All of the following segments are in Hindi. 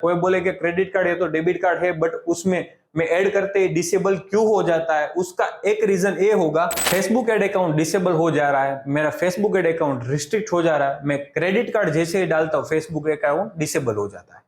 कोई बोले कि क्रेडिट कार्ड है तो डेबिट कार्ड है, बट उसमें मैं ऐड करते ही डिसेबल क्यों हो जाता है, उसका एक रीजन ये होगा, फेसबुक ऐड अकाउंट डिसेबल हो जा रहा है, मेरा फेसबुक ऐड अकाउंट रिस्ट्रिक्ट हो जा रहा है, मैं क्रेडिट कार्ड जैसे ही डालता हूं फेसबुक अकाउंट डिसेबल हो जाता है।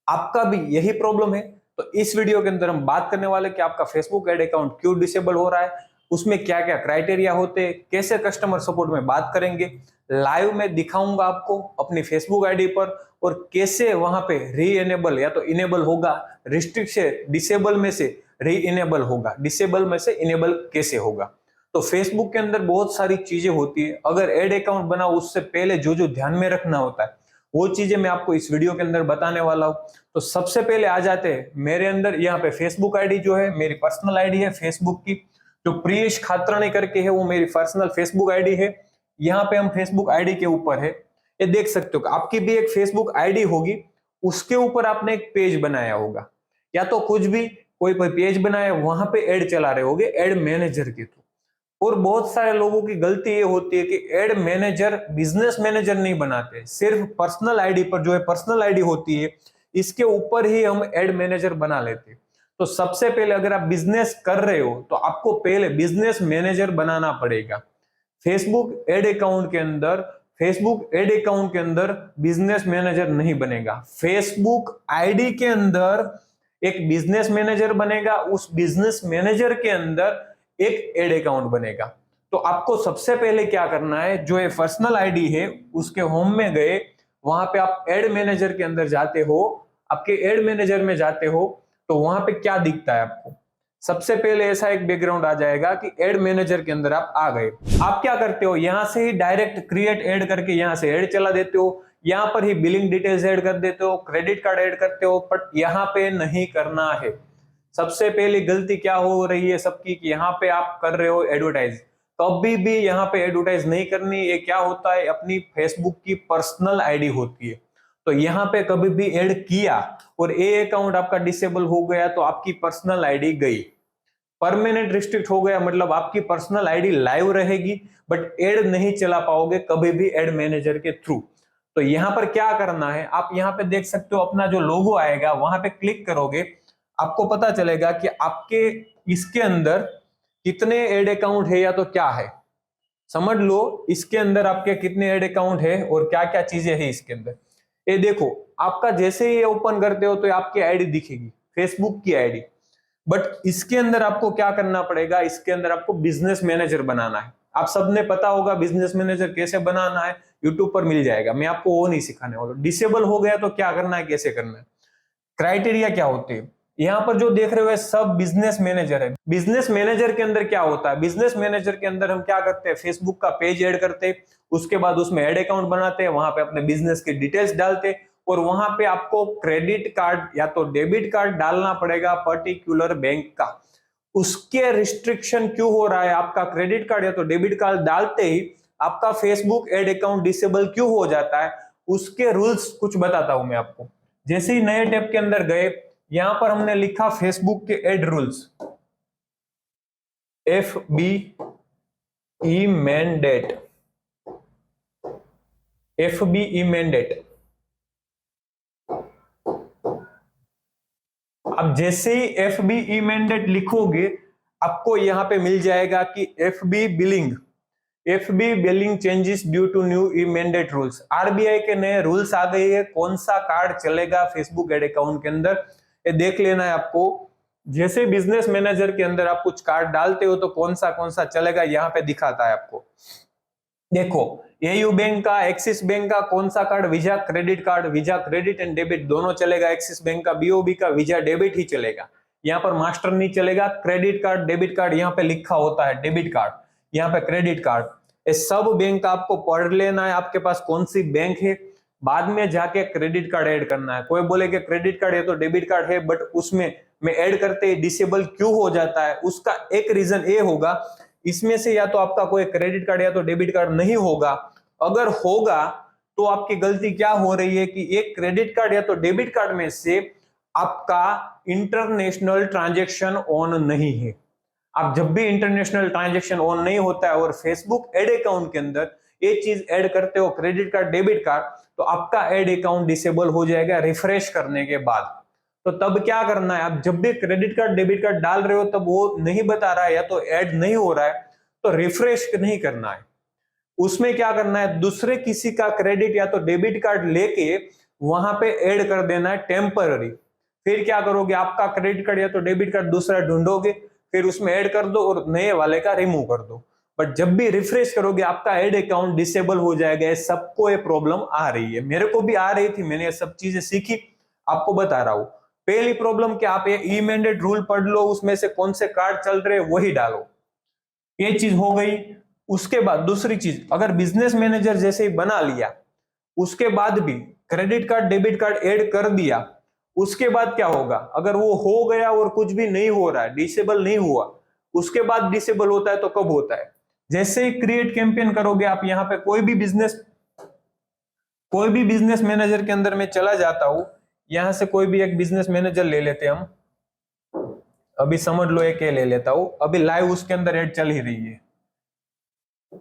आपका भी यही प्रॉब्लम है तो इस वीडियो के अंदर हम बात करने वाले कि आपका फेसबुक ऐड अकाउंट क्यों डिसेबल हो रहा है, उसमें क्या क्या क्राइटेरिया होते हैं, कैसे कस्टमर सपोर्ट में बात करेंगे, लाइव में दिखाऊंगा आपको अपनी फेसबुक आईडी पर, और कैसे वहां पे री एनेबल या तो इनेबल होगा, रिस्ट्रिक्ट से डिसेबल में से री इनेबल होगा, डिसेबल में से इनेबल कैसे होगा। तो फेसबुक के अंदर बहुत सारी चीजें होती है, अगर एड अकाउंट बनाओ उससे पहले जो जो ध्यान में रखना होता है वो चीजें मैं आपको इस वीडियो के अंदर बताने वाला हूं। तो सबसे पहले आ जाते हैं मेरे अंदर, यहाँ पे फेसबुक आईडी जो है मेरी पर्सनल आईडी है फेसबुक की, जो प्रियेश खात्रानी करके है वो मेरी पर्सनल फेसबुक आईडी है। यहाँ पे हम फेसबुक आईडी के ऊपर है, ये देख सकते हो कि आपकी भी एक फेसबुक आईडी होगी, उसके ऊपर आपने एक पेज बनाया होगा, या तो कुछ भी कोई पेज बनाया वहां पे ऐड चला रहे होगे एड मैनेजर के थ्रू। और बहुत सारे लोगों की गलती ये होती है कि एड मैनेजर बिजनेस मैनेजर नहीं बनाते, सिर्फ पर्सनल आईडी पर जो है पर्सनल आईडी होती है इसके ऊपर ही हम एड मैनेजर बना लेते हैं। तो सबसे पहले अगर आप बिजनेस कर रहे हो तो आपको पहले बिजनेस मैनेजर बनाना पड़ेगा। फेसबुक एड अकाउंट के अंदर बिजनेस मैनेजर नहीं बनेगा, फेसबुक आईडी के अंदर एक बिजनेस मैनेजर बनेगा, उस बिजनेस मैनेजर के अंदर एक एड अकाउंट बनेगा। तो आपको सबसे पहले क्या करना है, जो ये पर्सनल आईडी है उसके होम में गए, वहां पे आप एड मैनेजर के अंदर जाते हो, आपके एड मैनेजर में जाते हो तो वहां पे क्या दिखता है आपको, सबसे पहले ऐसा एक बैकग्राउंड आ जाएगा कि एड मैनेजर के अंदर आप आ गए। आप क्या करते हो, यहां से ही डायरेक्ट क्रिएट एड करके यहां से एड चला देते हो, यहां पर ही बिलिंग डिटेल्स ऐड कर देते हो, क्रेडिट कार्ड ऐड करते हो, बट यहां पे नहीं करना है। सबसे पहली गलती क्या हो रही है सबकी कि यहाँ पे आप कर रहे हो एडवर्टाइज, कभी भी यहाँ पे एडवर्टाइज नहीं करनी। ये क्या होता है, अपनी फेसबुक की पर्सनल आईडी होती है, तो यहाँ पे कभी भी ऐड किया और ये अकाउंट आपका डिसेबल हो गया तो आपकी पर्सनल आईडी गई, परमानेंट रिस्ट्रिक्ट हो गया, मतलब आपकी पर्सनल आईडी लाइव रहेगी बट एड नहीं चला पाओगे कभी भी एड मैनेजर के थ्रू। तो यहां पर क्या करना है, आप यहां पे देख सकते हो अपना जो लोगो आएगा वहां पे क्लिक करोगे, आपको पता चलेगा कि आपके इसके अंदर कितने एड अकाउंट है या तो क्या है, समझ लो इसके अंदर आपके कितने एड अकाउंट है और क्या क्या चीजें है इसके अंदर। ये देखो आपका जैसे ही ओपन करते हो तो आपकी आईडी दिखेगी, फेसबुक की आईडी, बट इसके अंदर आपको क्या करना पड़ेगा, इसके अंदर आपको बिजनेस मैनेजर बनाना है। आप सबने पता होगा बिजनेस मैनेजर कैसे बनाना है, यूट्यूब पर मिल जाएगा, मैं आपको वो नहीं सिखाने वाला। डिसेबल हो गया तो क्या करना है, कैसे करना है, क्राइटेरिया क्या होते हैं, यहाँ पर जो देख रहे हो सब बिजनेस मैनेजर है। बिजनेस मैनेजर के अंदर क्या होता है, बिजनेस मैनेजर के अंदर हम क्या करते हैं, फेसबुक का पेज ऐड करते हैं, उसके बाद उसमें ऐड अकाउंट बनाते हैं, वहां पे अपने बिजनेस की डिटेल्स डालते हैं, और वहां पे आपको क्रेडिट कार्ड या तो डेबिट कार्ड डालना पड़ेगा पर्टिकुलर बैंक का। उसके रिस्ट्रिक्शन क्यों हो रहा है, आपका क्रेडिट कार्ड या तो डेबिट कार्ड डालते ही आपका फेसबुक एड अकाउंट डिसेबल क्यों हो जाता है, उसके रूल्स कुछ बताता हूं मैं आपको। जैसे ही नए टैब के अंदर गए, यहां पर हमने लिखा फेसबुक के ad rules, FBE mandate, FBE mandate. अब जैसे ही FBE मैंडेट लिखोगे आपको यहां पे मिल जाएगा कि FB billing changes due to new e mandate rules, RBI के नए रूल्स आ गए हैं, कौन सा कार्ड चलेगा फेसबुक एड अकाउंट के अंदर, ये देख लेना है आपको। जैसे बिजनेस मैनेजर के अंदर आप कुछ कार्ड डालते हो तो कौन सा चलेगा यहाँ पे दिखाता है आपको। देखो एयू बैंक का, एक्सिस बैंक का कौन सा card, visa credit and debit दोनों चलेगा, एक्सिस बैंक का, बीओबी का वीजा डेबिट ही चलेगा, यहाँ पर मास्टर नहीं चलेगा। क्रेडिट कार्ड डेबिट कार्ड यहाँ पे लिखा होता है, डेबिट कार्ड यहाँ पे क्रेडिट कार्ड, ये सब बैंक का आपको पढ़ लेना है, आपके पास कौन सी बैंक है, बाद में जाके क्रेडिट कार्ड ऐड करना है। कोई बोले कि क्रेडिट कार्ड है तो डेबिट कार्ड है, बट उसमें मैं ऐड करते ही डिसेबल क्यों हो जाता है, उसका एक रीजन ये होगा, इसमें से या तो आपका कोई क्रेडिट कार्ड या तो डेबिट कार्ड नहीं होगा, अगर होगा तो आपकी गलती क्या हो रही है कि एक क्रेडिट कार्ड या तो डेबिट कार्ड में से आपका इंटरनेशनल ट्रांजैक्शन ऑन नहीं है। आप जब भी इंटरनेशनल ट्रांजैक्शन ऑन नहीं होता है और फेसबुक एड अकाउंट के अंदर ये चीज ऐड करते हो क्रेडिट कार्ड डेबिट कार्ड, तो आपका एड अकाउंट डिसेबल हो जाएगा रिफ्रेश करने के बाद। तो तब क्या करना है, आप जब भी क्रेडिट कार्ड डेबिट कार्ड डाल रहे हो तब वो नहीं बता रहा है या तो ऐड नहीं हो रहा है तो रिफ्रेश नहीं करना है। उसमें क्या करना है, दूसरे किसी का क्रेडिट या तो डेबिट कार्ड लेके वहां पे ऐड कर देना है टेम्पररी। फिर क्या करोगे, आपका क्रेडिट कार्ड या तो डेबिट कार्ड दूसरा ढूंढोगे, फिर उसमें ऐड कर दो और नए वाले का रिमूव कर दो। बट जब भी रिफ्रेश करोगे आपका ऐड अकाउंट डिसेबल हो जाएगा। सबको ये प्रॉब्लम आ रही है, मेरे को भी आ रही थी, मैंने ये सब चीजें सीखी, आपको बता रहा हूं। पहली प्रॉब्लम क्या, आप ये ई मैंडेट रूल पढ़ लो, उसमें से कौन से कार्ड चल रहे वही डालो, ये चीज हो गई। उसके बाद दूसरी चीज, अगर बिजनेस मैनेजर जैसे ही बना लिया उसके बाद भी credit card debit card add कर दिया, उसके बाद क्या होगा, अगर वो हो गया और कुछ भी नहीं हो रहा है, डिसेबल नहीं हुआ, उसके बाद डिसेबल होता है तो कब होता है, जैसे ही क्रिएट कैंपेन करोगे आप, यहाँ पे कोई भी बिजनेस मैनेजर के अंदर मैं चला जाता हूं, यहां से कोई भी एक बिजनेस मैनेजर ले लेते हैं हम, अभी समझ लो एक ले लेता हूं, अभी लाइव उसके अंदर ऐड चल ही रही है,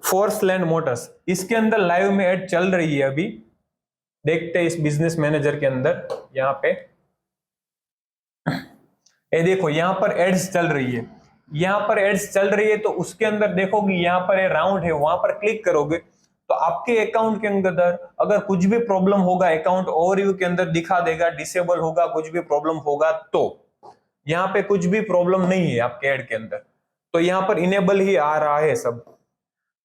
फोर्सलैंड मोटर्स, इसके अंदर लाइव में ऐड चल रही है। अभी देखते हैं इस बिजनेस मैनेजर के अंदर, यहाँ पे ये देखो यहाँ पर एड्स चल रही है, यहाँ पर एड्स चल रही है, तो उसके अंदर देखोगे यहाँ पर ये राउंड है, वहां पर क्लिक करोगे तो आपके अकाउंट के अंदर अगर कुछ भी प्रॉब्लम होगा, अकाउंट ओवरव्यू के अंदर दिखा देगा, डिसेबल होगा, कुछ भी प्रॉब्लम होगा, तो यहाँ पे कुछ भी प्रॉब्लम नहीं है आपके एड के अंदर, तो यहाँ पर इनेबल ही आ रहा है सब।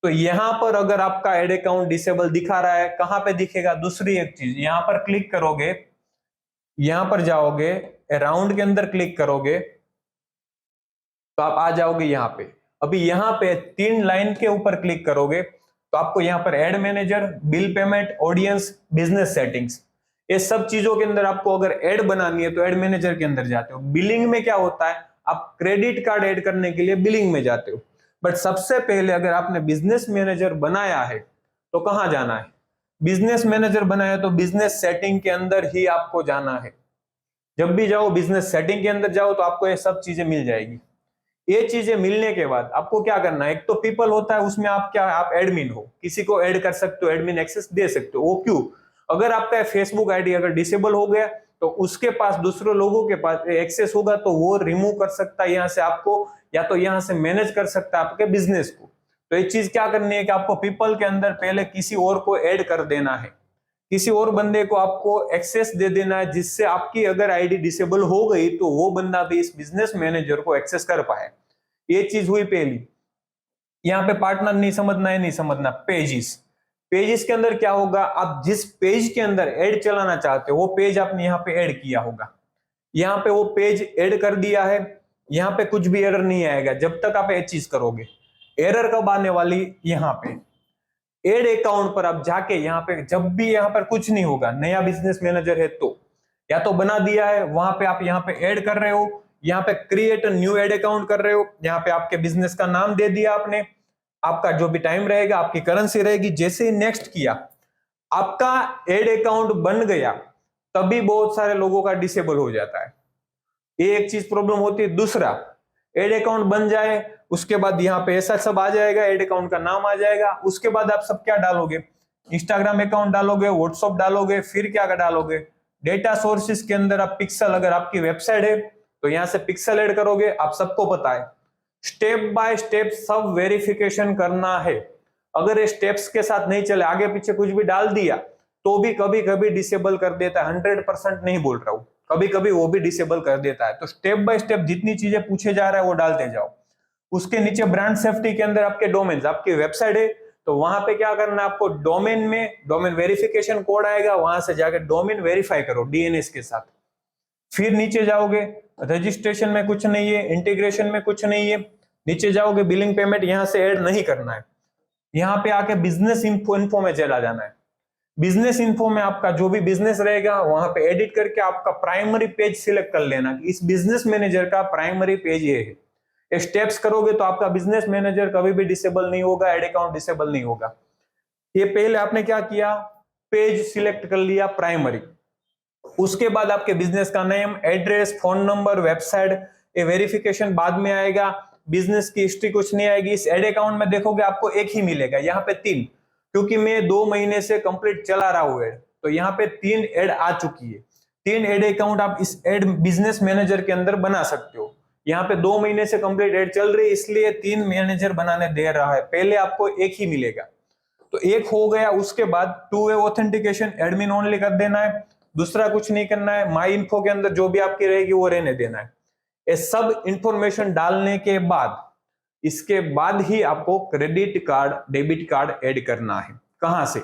तो यहाँ पर अगर आपका एड अकाउंट डिसेबल दिखा रहा है, कहां पे दिखेगा, दूसरी एक चीज, यहाँ पर क्लिक करोगे, यहां पर जाओगे, राउंड के अंदर क्लिक करोगे तो आप आ जाओगे यहाँ पे। अभी यहाँ पे 3 लाइन के ऊपर क्लिक करोगे तो आपको यहाँ पर add manager, bill payment, audience, business settings, ये सब चीजों के अंदर आपको अगर एड बनानी है तो एड मैनेजर के अंदर जाते हो। बिलिंग में क्या होता है, आप क्रेडिट कार्ड ऐड करने के लिए बिलिंग में जाते हो, बट सबसे पहले अगर आपने बिजनेस मैनेजर बनाया है तो कहां जाना है, बिजनेस मैनेजर बनाया तो बिजनेस सेटिंग के अंदर ही आपको जाना है। जब भी जाओ बिजनेस सेटिंग के अंदर जाओ तो आपको ये सब चीजें मिल जाएगी। ये चीजें मिलने के बाद आपको क्या करना है, एक तो पीपल होता है, उसमें आप क्या, आप एडमिन हो, किसी को ऐड कर सकते हो, एडमिन एक्सेस दे सकते हो। वो क्यों, अगर आपका फेसबुक आईडी अगर डिसेबल हो गया तो उसके पास दूसरे लोगों के पास एक्सेस होगा तो वो रिमूव कर सकता है यहाँ से आपको, या तो यहाँ से मैनेज कर सकता है आपके बिजनेस को। तो ये चीज क्या करनी है कि आपको पीपल के अंदर पहले किसी और को ऐड कर देना है, किसी और बंदे को आपको एक्सेस दे देना है, जिससे आपकी अगर आईडी डिसेबल हो गई तो वो बंदा भी इस बिजनेस मैनेजर को एक्सेस कर पाए। ये चीज हुई पहली। यहाँ पे पार्टनर नहीं समझना है, नहीं समझना, पेजेस, पेजेस के अंदर क्या होगा, आप जिस पेज के अंदर ऐड चलाना चाहते हो वो पेज आपने यहाँ पे ऐड किया होगा, यहाँ पे वो पेज ऐड कर दिया है, यहाँ पे कुछ भी एरर नहीं आएगा जब तक आप ये चीज करोगे। एरर कब आने वाली, यहाँ पे एड अकाउंट पर आप जाके, यहाँ पे जब भी यहाँ पर कुछ नहीं होगा, नया बिजनेस मैनेजर है तो या तो बना दिया है, वहां पे आप यहाँ पे ऐड कर रहे हो, यहाँ पे क्रिएट न्यू एड अकाउंट कर रहे हो, यहाँ पे आपके बिजनेस का नाम दे दिया आपने, आपका जो भी टाइम रहेगा, आपकी करेंसी रहेगी, जैसे ही नेक्स्ट किया आपका एड अकाउंट बन गया, तभी बहुत सारे लोगों का डिसेबल हो जाता है। ये एक चीज प्रॉब्लम होती है। दूसरा, एड अकाउंट बन जाए उसके बाद यहाँ पे ऐसा सब आ जाएगा, एड अकाउंट का नाम आ जाएगा, उसके बाद आप सब क्या डालोगे, इंस्टाग्राम अकाउंट डालोगे, व्हाट्सएप डालोगे, फिर क्या डालोगे, डेटा सोर्सेस के अंदर आप पिक्सल, अगर आपकी वेबसाइट है तो यहाँ से पिक्सल ऐड करोगे। आप सबको पता है स्टेप बाय स्टेप सब वेरिफिकेशन करना है, अगर ये स्टेप्स के साथ नहीं चले, आगे पीछे कुछ भी डाल दिया तो भी कभी कभी डिसेबल कर देता है, 100% नहीं बोल रहा हूं, कभी कभी वो भी डिसेबल कर देता है। तो स्टेप बाय स्टेप जितनी चीजें पूछे जा रहा है वो डालते जाओ। उसके नीचे ब्रांड सेफ्टी के अंदर आपके डोमेन, आपकी वेबसाइट है तो वहां पे क्या करना है, आपको डोमेन में डोमेन वेरिफिकेशन कोड आएगा, वहां से जाकर डोमेन वेरीफाई करो डीएनएस के साथ। फिर नीचे जाओगे, रजिस्ट्रेशन में कुछ नहीं है, इंटीग्रेशन में कुछ नहीं है, नीचे जाओगे, बिलिंग पेमेंट यहां से ऐड नहीं करना है, यहाँ पे आके बिजनेस इन्फो में चला जाना है। बिजनेस इन्फो में आपका जो भी बिजनेस रहेगा वहां पे एडिट करके आपका प्राइमरी पेज सिलेक्ट कर लेना, इस बिजनेस मैनेजर का प्राइमरी पेज ये है। ये स्टेप्स करोगे तो आपका बिजनेस मैनेजर कभी भी डिसेबल नहीं होगा, एड अकाउंट डिसेबल नहीं होगा। ये पहले आपने क्या किया, पेज सिलेक्ट कर लिया प्राइमरी, उसके बाद आपके बिजनेस का name, address, phone number, website, ये वेरिफिकेशन बाद में आएगा। बिजनेस की हिस्ट्री कुछ नहीं आएगी, इस एड अकाउंट में देखोगे आपको एक ही मिलेगा, यहाँ पे 3, क्योंकि मैं 2 महीने से कंप्लीट चला रहा हूँ एड, तो यहाँ पे 3 एड आ चुकी है। 3 एड अकाउंट आप इस एड बिजनेस मैनेजर के अंदर बना सकते हो। यहाँ पे 2 महीने से कंप्लीट एड चल रही है, इसलिए 3 मैनेजर बनाने दे रहा है। पहले आपको एक ही मिलेगा, तो एक हो गया। उसके बाद 2 वे ऑथेंटिकेशन एडमिन ओनली कर देना है, दूसरा कुछ नहीं करना है। माई इन्फो के अंदर जो भी आपकी रहेगी वो रहने देना है। ये सब इंफॉर्मेशन डालने के बाद, इसके बाद ही आपको credit card debit card add करना है। कहां से?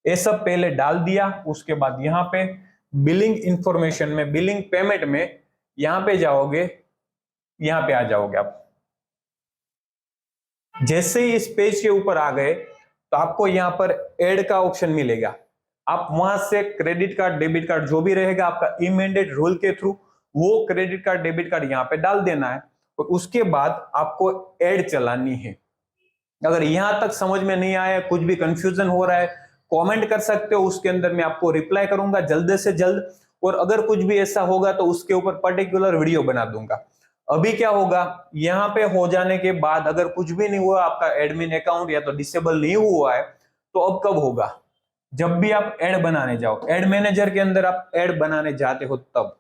ये सब पहले डाल दिया, उसके बाद यहाँ पे बिलिंग इंफॉर्मेशन में, बिलिंग पेमेंट में यहां पे जाओगे, यहां पे आ जाओगे आप। जैसे ही इस पेज के ऊपर आ गए तो आपको यहां पर ऐड का ऑप्शन मिलेगा। आप वहां से क्रेडिट कार्ड डेबिट कार्ड जो भी रहेगा आपका इमेंडेड रूल के थ्रू, वो क्रेडिट कार्ड डेबिट कार्ड यहां पे डाल देना है और उसके बाद आपको ऐड चलानी है। अगर यहां तक समझ में नहीं आया, कुछ भी कंफ्यूजन हो रहा है, कमेंट कर सकते हो, उसके अंदर मैं आपको रिप्लाई करूंगा जल्द से जल्द। और अगर कुछ भी ऐसा होगा तो उसके ऊपर पर्टिकुलर वीडियो बना दूंगा। अभी क्या होगा, यहां पे हो जाने के बाद अगर कुछ भी नहीं हुआ, आपका एडमिन अकाउंट या तो डिसेबल नहीं हुआ है, तो अब कब होगा? जब भी आप ऐड बनाने जाओ, ऐड मैनेजर के अंदर आप ऐड बनाने जाते हो, तब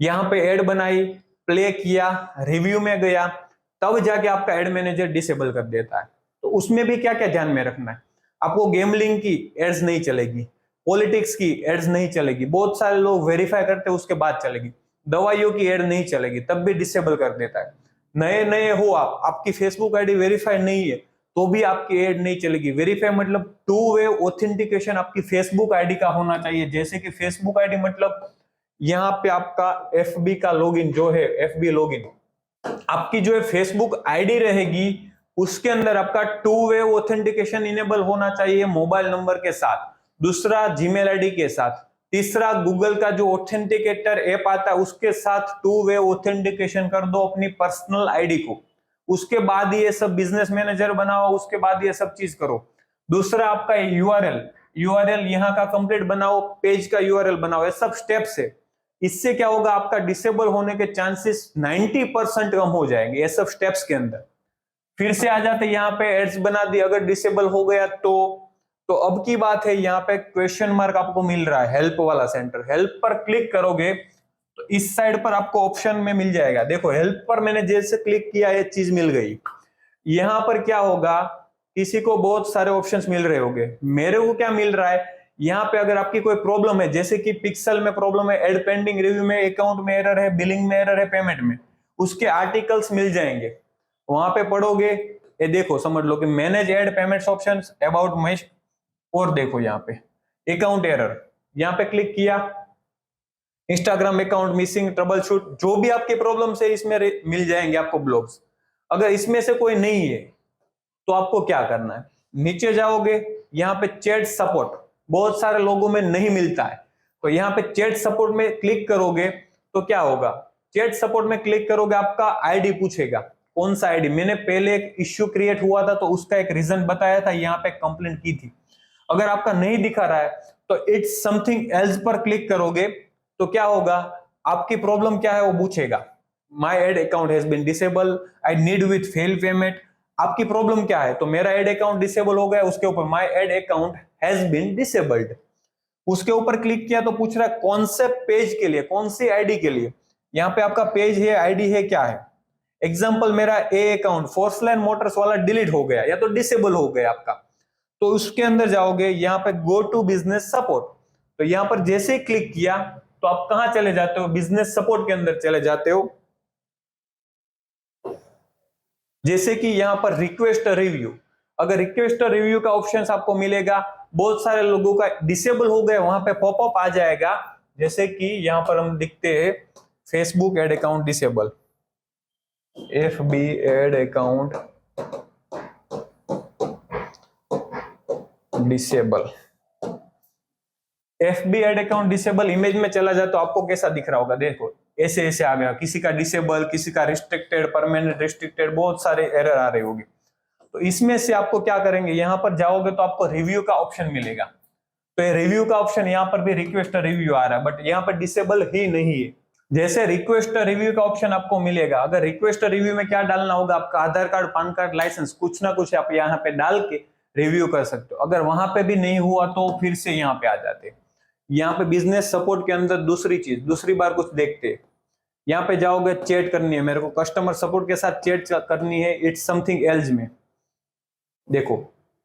यहां पे ऐड बनाई, प्ले किया, रिव्यू में गया, तब जाके आपका ऐड मैनेजर डिसेबल कर देता है। तो उसमें भी क्या क्या ध्यान में रखना है आपको? गेमलिंग की एड्स नहीं चलेगी, पॉलिटिक्स की एड्स नहीं चलेगी, बहुत सारे लोग वेरीफाई करते हैं उसके बाद चलेगी। दवाइयों की एड नहीं चलेगी, तब भी डिसेबल कर देता है। नए नए हो आप, आपकी फेसबुक आईडी वेरीफाई नहीं है, तो भी आपकी एड नहीं चलेगी। वेरीफाई मतलब 2 वे ऑथेंटिकेशन आपकी फेसबुक आईडी का होना चाहिए। जैसे कि फेसबुक आईडी मतलब यहाँ पे आपका एफबी का लॉगिन जो है, एफबी लॉगिन, आपकी जो है फेसबुक आईडी रहेगी, उसके अंदर आपका 2 वे ऑथेंटिकेशन इनेबल होना चाहिए मोबाइल नंबर के साथ, दूसरा जीमेल आईडी के साथ, तीसरा गूगल का जो ऑथेंटिकेटर ऐप आता है उसके साथ 2 वे ऑथेंटिकेशन कर दो अपनी पर्सनल आईडी को। उसके बाद ये सब बिजनेस मैनेजर बनाओ, उसके बाद ये सब चीज करो। दूसरा आपका यूआरएल यहाँ का कंप्लीट बनाओ, पेज का यूआरएल बनाओ, ये सब स्टेप्स है। इससे क्या होगा, आपका डिसेबल होने के चांसेस 90% कम हो जाएंगे ये सब स्टेप्स के अंदर। फिर से आ जाते यहाँ पे एड्स बना दी, अगर डिसेबल हो गया तो अब की बात है, यहाँ पे क्वेश्चन मार्क आपको मिल रहा है, हेल्प वाला सेंटर। हेल्प पर क्लिक करोगे तो इस साइड पर आपको ऑप्शन में मिल जाएगा। देखो हेल्प पर मैंने जैसे क्लिक किया, ये चीज मिल गई। यहां पर क्या होगा, किसी को बहुत सारे ऑप्शंस मिल रहे होंगे, मेरे को क्या मिल रहा है, यहाँ पे अगर आपकी कोई प्रॉब्लम है, जैसे कि पिक्सल में प्रॉब्लम है, एड पेंडिंग, रिव्यू में, अकाउंट में एरर है, बिलिंग में एरर है, पेमेंट में, उसके आर्टिकल्स मिल जाएंगे। वहां पे पढ़ोगे, ये देखो समझ लो कि manage ad payments options, about match, और देखो यहाँ पे अकाउंट एरर, यहाँ पे क्लिक किया, Instagram account missing, trouble shoot, जो भी आपके प्रॉब्लम्स है इसमें मिल जाएंगे आपको ब्लॉग्स। अगर इसमें से कोई नहीं है तो आपको क्या करना है, नीचे जाओगे, यहाँ पे चैट सपोर्ट बहुत सारे लोगों में नहीं मिलता है, तो यहाँ पे चैट सपोर्ट में क्लिक करोगे तो क्या होगा, चैट सपोर्ट में क्लिक करोगे, आपका आईडी पूछेगा, कौन सा आईडी। मैंने पहले एक इश्यू क्रिएट हुआ था तो उसका एक रीजन बताया था, यहाँ पे कंप्लेंट की थी। अगर आपका नहीं दिखा रहा है तो इट्स समथिंग एल्स पर क्लिक करोगे तो क्या होगा, आपकी प्रॉब्लम क्या है वो पूछेगा। My ad account has been disable, I need with fail payment. आपकी प्रॉब्लम क्या है, तो मेरा एड अकाउंट डिसेबल हो गया, उसके ऊपर my ad account has been disabled, उसके ऊपर क्लिक किया तो पूछ रहा है कौन से पेज के लिए, कौन सी आईडी के लिए। यहाँ पे आपका पेज है, आईडी है, क्या है। एग्जाम्पल मेरा ए अकाउंट फोर्सलाइन मोटर्स वाला डिलीट हो गया या तो डिसेबल हो गया आपका, तो उसके अंदर जाओगे, यहाँ पे गो टू बिजनेस सपोर्ट, तो यहाँ पर जैसे ही क्लिक किया तो आप कहां चले जाते हो, बिजनेस सपोर्ट के अंदर चले जाते हो। जैसे कि यहाँ पर रिक्वेस्ट रिव्यू, अगर रिक्वेस्ट रिव्यू का ऑप्शन आपको मिलेगा, बहुत सारे लोगों का डिसेबल हो गया, वहां पे पॉपअप आ जाएगा। जैसे कि यहाँ पर हम दिखते हैं Facebook ad account disable, FB ad account disable, FB ad account disable, image में चला जाए तो आपको कैसा दिख रहा होगा, देखो ऐसे ऐसे आ गया, किसी का डिसेबल, किसी का रिस्ट्रिक्टेड, परमानेंट रिस्ट्रिक्टेड, बहुत सारे एरर आ रहे होंगे। तो इसमें से आपको क्या करेंगे, यहां पर जाओगे तो आपको रिव्यू का ऑप्शन मिलेगा, तो ये रिव्यू का ऑप्शन यहाँ पर भी रिक्वेस्ट रिव्यू आ रहा है, बट यहाँ पर डिसेबल ही नहीं है। जैसे रिक्वेस्ट रिव्यू का ऑप्शन आपको मिलेगा, अगर रिक्वेस्ट रिव्यू में क्या डालना होगा, आपका आधार कार्ड, पैन कार्ड, लाइसेंस, कुछ ना कुछ आप यहाँ पे डाल के रिव्यू कर सकते हो। अगर वहां पे भी नहीं हुआ तो फिर से यहाँ पे आ जाते। यहाँ पे बिजनेस सपोर्ट के अंदर दूसरी चीज, दूसरी बार कुछ देखते, यहाँ पे जाओगे चैट करनी है, मेरे को कस्टमर सपोर्ट के साथ चैट करनी है, इट्स समथिंग एल्स में देखो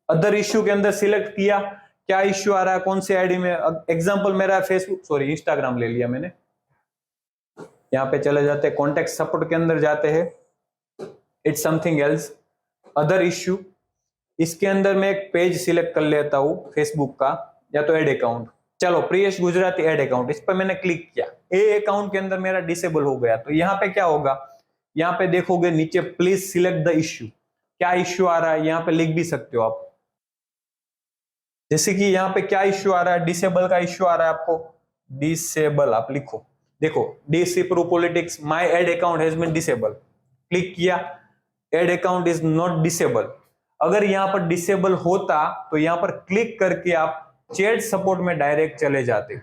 अदर इश्यू के अंदर सिलेक्ट किया, क्या इश्यू आ रहा है कौन सी आईडी में। एग्जांपल मेरा फेसबुक सॉरी इंस्टाग्राम ले लिया मैंने, यहाँ पे चले जाते हैं कॉन्टेक्ट सपोर्ट के अंदर जाते हैं, it's something else other issue. इसके अंदर मैं एक पेज सिलेक्ट कर लेता हूं फेसबुक का या तो एड अकाउंट, चलो प्रियेश गुजराती एड अकाउंट, इस पर मैंने क्लिक किया, ए अकाउंट के अंदर मेरा डिसेबल हो गया। तो यहाँ पे क्या होगा, यहाँ पे देखोगे नीचे प्लीज सिलेक्ट द इश्यू, क्या इश्यू आ रहा है यहाँ पे लिख भी सकते हो आप, जैसे कि यहाँ पे क्या इश्यू आ रहा है, डिसेबल का इश्यू आ रहा है आपको, डिसेबल आप लिखो, देखो disapprove politics, my ad account has been disable, click किया, ad account is not disable. अगर यहाँ पर डिसेबल होता तो यहाँ पर क्लिक करके आप चैट सपोर्ट में डायरेक्ट चले जाते।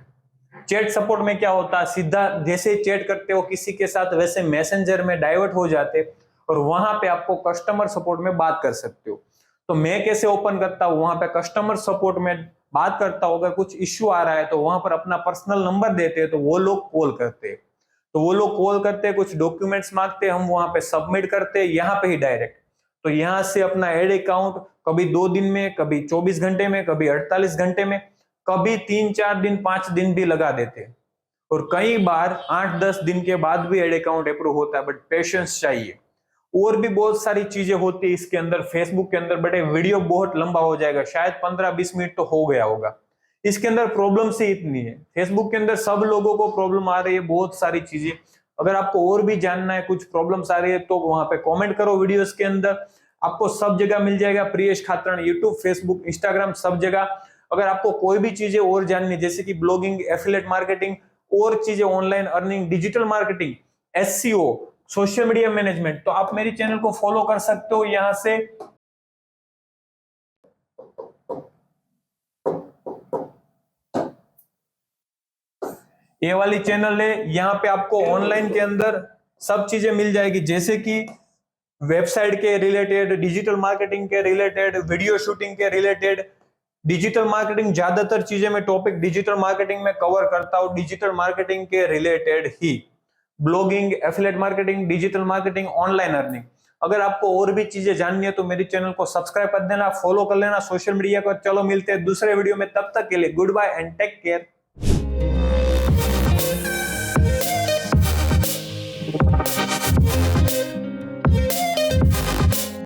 चैट सपोर्ट में क्या होता है, सीधा जैसे चैट करते हो किसी के साथ वैसे मैसेंजर में डाइवर्ट हो जाते और वहां पे आपको कस्टमर सपोर्ट में बात कर सकते हो। तो मैं कैसे ओपन करता हूं, वहां पे कस्टमर सपोर्ट में बात करता हूं, अगर कुछ इश्यू आ रहा है तो वहां पर अपना पर्सनल नंबर देते हैं, तो वो लोग कॉल करते हैं, तो वो लोग कॉल करते हैं, कुछ डॉक्यूमेंट्स मांगते हैं, हम वहां पे सबमिट करते हैं यहाँ पे ही डायरेक्ट। तो यहाँ से अपना एड अकाउंट कभी 2 दिन में, कभी 24 घंटे में, कभी 48 घंटे में, कभी 3-4 दिन 5 दिन भी लगा देते हैं, और कई बार 8-10 दिन के बाद भी एड अकाउंट अप्रूव होता है, बट पेशेंस चाहिए। और भी बहुत सारी चीजें होती है इसके अंदर, फेसबुक के अंदर, बट वीडियो बहुत लंबा हो जाएगा, शायद 15-20 मिनट तो हो गया होगा। इसके अंदर प्रॉब्लम से इतनी है, फेसबुक के अंदर सब लोगों को प्रॉब्लम आ रही है, बहुत सारी चीजें। अगर आपको और भी जानना है, कुछ प्रॉब्लम्स आ रही है, तो वहां पे कमेंट करो वीडियोस के अंदर, आपको सब जगह मिल जाएगा प्रियेश खातरण, यूट्यूब, फेसबुक, इंस्टाग्राम, सब जगह। अगर आपको कोई भी चीजें और जाननी है, जैसे कि ब्लॉगिंग, एफिलिएट मार्केटिंग, और चीजें online earning, digital marketing, SEO, social media management, तो आप मेरी चैनल को फॉलो कर सकते हो यहां से। ये वाली चैनल है, यहाँ पे आपको ऑनलाइन के अंदर सब चीजें मिल जाएगी, जैसे कि वेबसाइट के रिलेटेड, डिजिटल मार्केटिंग के रिलेटेड, वीडियो शूटिंग के रिलेटेड। डिजिटल मार्केटिंग ज्यादातर चीजें मैं टॉपिक डिजिटल मार्केटिंग में कवर करता हूं, डिजिटल मार्केटिंग के रिलेटेड ही, blogging, affiliate marketing, digital marketing, online earning. अगर आपको और भी चीजें जाननी है तो मेरी चैनल को सब्सक्राइब कर देना, फॉलो कर लेना सोशल मीडिया पर। चलो मिलते हैं दूसरे वीडियो में, तब तक के लिए good bye and take care.